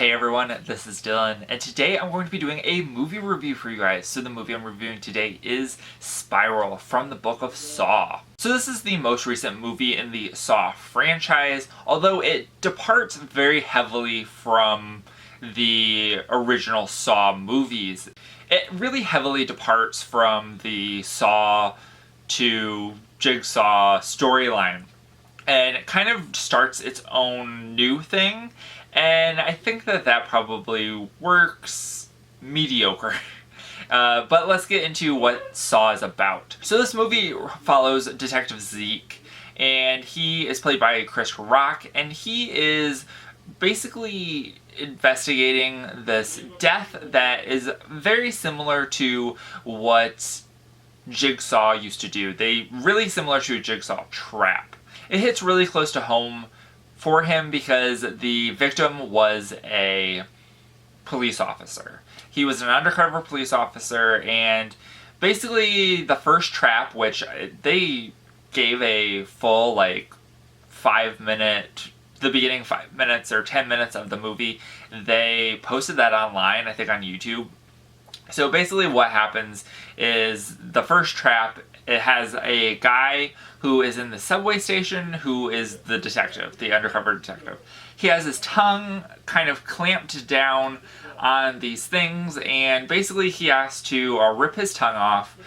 Hey everyone, this is Dylan, and today I'm going to be doing a movie review for you guys. So the movie I'm reviewing today is Spiral from the book of Saw. So this is the most recent movie in the Saw franchise, although it departs very heavily from the original Saw movies. It really heavily departs from the Saw to Jigsaw storyline, and it kind of starts its own new thing. And I think that probably works mediocre. But let's get into what Saw is about. So this movie follows Detective Zeke, and he is played by Chris Rock, and he is basically investigating this death that is very similar to what Jigsaw used to do. Really similar to a Jigsaw trap. It hits really close to home for him because the victim was a police officer. He was an undercover police officer, and basically the first trap, which they gave a full the beginning 5 minutes or 10 minutes of the movie, they posted that online, I think on YouTube. So basically what happens is the first trap, it has a guy who is in the subway station who is the detective, the undercover detective. He has his tongue kind of clamped down on these things, and basically he has to rip his tongue off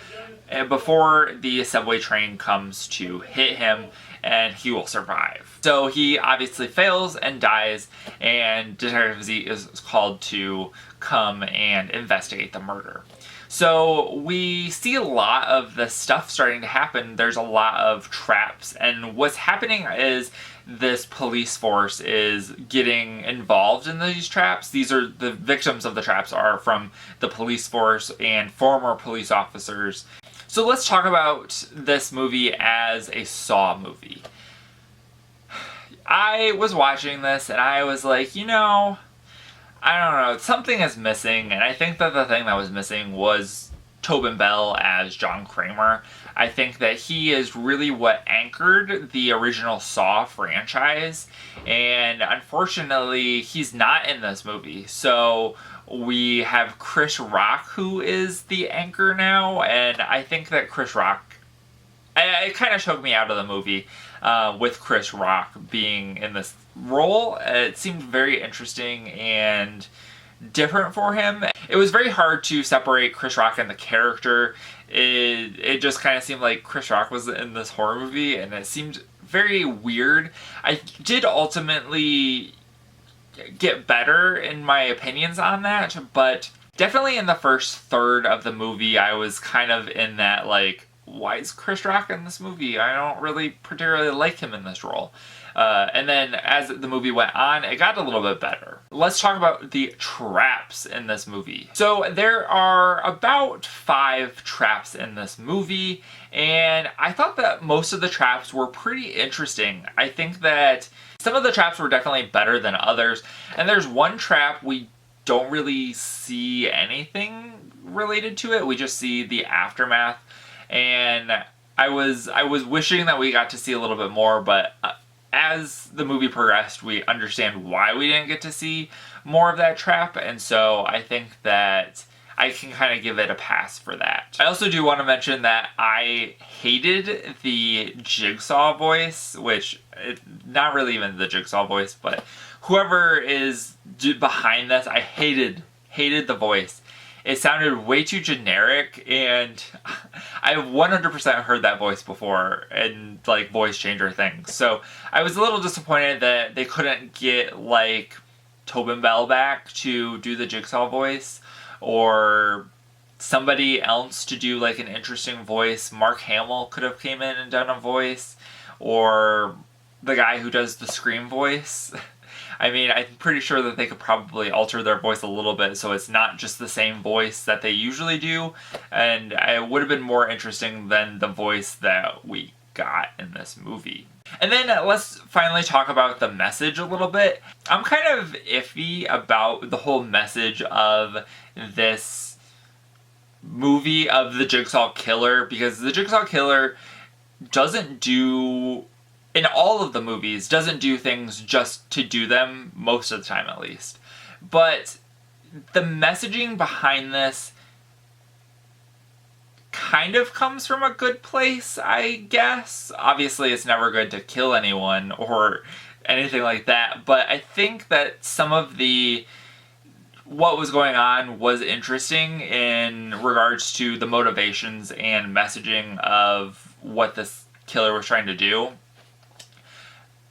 before the subway train comes to hit him, and he will survive. So he obviously fails and dies, and Detective Z is called to come and investigate the murder. So we see a lot of the stuff starting to happen. There's a lot of traps, and what's happening is this police force is getting involved in these traps. These are the victims of the traps are from the police force and former police officers. So let's talk about this movie as a Saw movie. I was watching this and I was like, I don't know, something is missing, and I think that the thing that was missing was Tobin Bell as John Kramer. I think that he is really what anchored the original Saw franchise, and unfortunately he's not in this movie. So we have Chris Rock, who is the anchor now, and I think that Chris Rock, it kind of choked me out of the movie with Chris Rock being in this role. It seemed very interesting and different for him. It was very hard to separate Chris Rock and the character. It just kind of seemed like Chris Rock was in this horror movie, and it seemed very weird. I did ultimately get better in my opinions on that, but definitely in the first third of the movie I was kind of in that why is Chris Rock in this movie? I don't really particularly like him in this role. And then as the movie went on, it got a little bit better. Let's talk about the traps in this movie. So there are about 5 traps in this movie, and I thought that most of the traps were pretty interesting. I think that some of the traps were definitely better than others, and there's one trap we don't really see anything related to it. We just see the aftermath. And I was wishing that we got to see a little bit more, but as the movie progressed, we understand why we didn't get to see more of that trap, and so I think that I can kind of give it a pass for that. I also do want to mention that I hated the Jigsaw voice, not really even the Jigsaw voice, but whoever is behind this, I hated the voice. It sounded way too generic, and I've 100% heard that voice before in voice changer things. So I was a little disappointed that they couldn't get Tobin Bell back to do the Jigsaw voice, or somebody else to do an interesting voice. Mark Hamill could have came in and done a voice, or the guy who does the Scream voice. I mean, I'm pretty sure that they could probably alter their voice a little bit so it's not just the same voice that they usually do, and it would have been more interesting than the voice that we got in this movie. And then let's finally talk about the message a little bit. I'm kind of iffy about the whole message of this movie of the Jigsaw Killer, because the Jigsaw Killer doesn't do in all of the movies, doesn't do things just to do them, most of the time at least. But the messaging behind this kind of comes from a good place, I guess. Obviously, it's never good to kill anyone or anything like that, but I think that some of what was going on was interesting in regards to the motivations and messaging of what this killer was trying to do.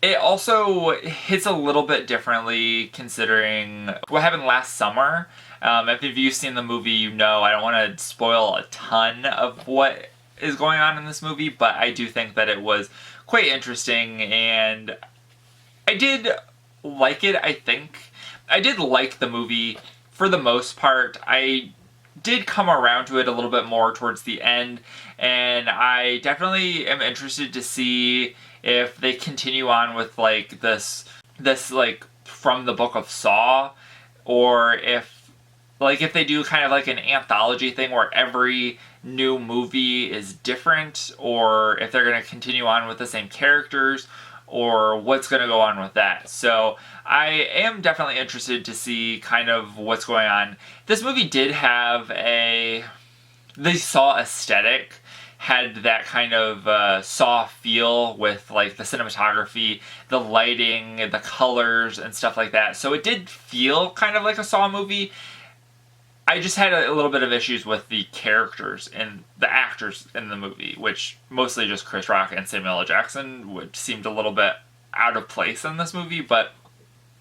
It also hits a little bit differently considering what happened last summer. If you've seen the movie, you know I don't want to spoil a ton of what is going on in this movie, but I do think that it was quite interesting, and I did like it, I think. I did like the movie for the most part. I did come around to it a little bit more towards the end, and I definitely am interested to see if they continue on with like this like from the Book of Saw, or if they do kind of like an anthology thing where every new movie is different, or if they're going to continue on with the same characters, or what's going to go on with that. So I am definitely interested to see kind of what's going on. This movie did have the Saw aesthetic, had that kind of Saw feel with like the cinematography, the lighting, the colors, and stuff like that. So it did feel kind of like a Saw movie. I just had a little bit of issues with the characters and the actors in the movie, which mostly just Chris Rock and Samuel L. Jackson, which seemed a little bit out of place in this movie, but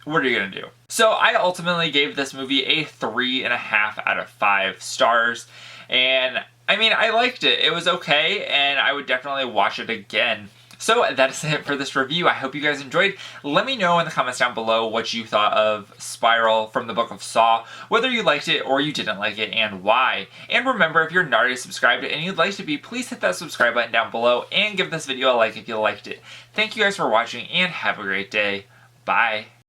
what are you going to do? So I ultimately gave this movie a 3.5 out of 5 stars, and I mean, I liked it. It was okay, and I would definitely watch it again. So that is it for this review. I hope you guys enjoyed. Let me know in the comments down below what you thought of Spiral from the Book of Saw, whether you liked it or you didn't like it, and why. And remember, if you're not already subscribed and you'd like to be, please hit that subscribe button down below and give this video a like if you liked it. Thank you guys for watching, and have a great day. Bye.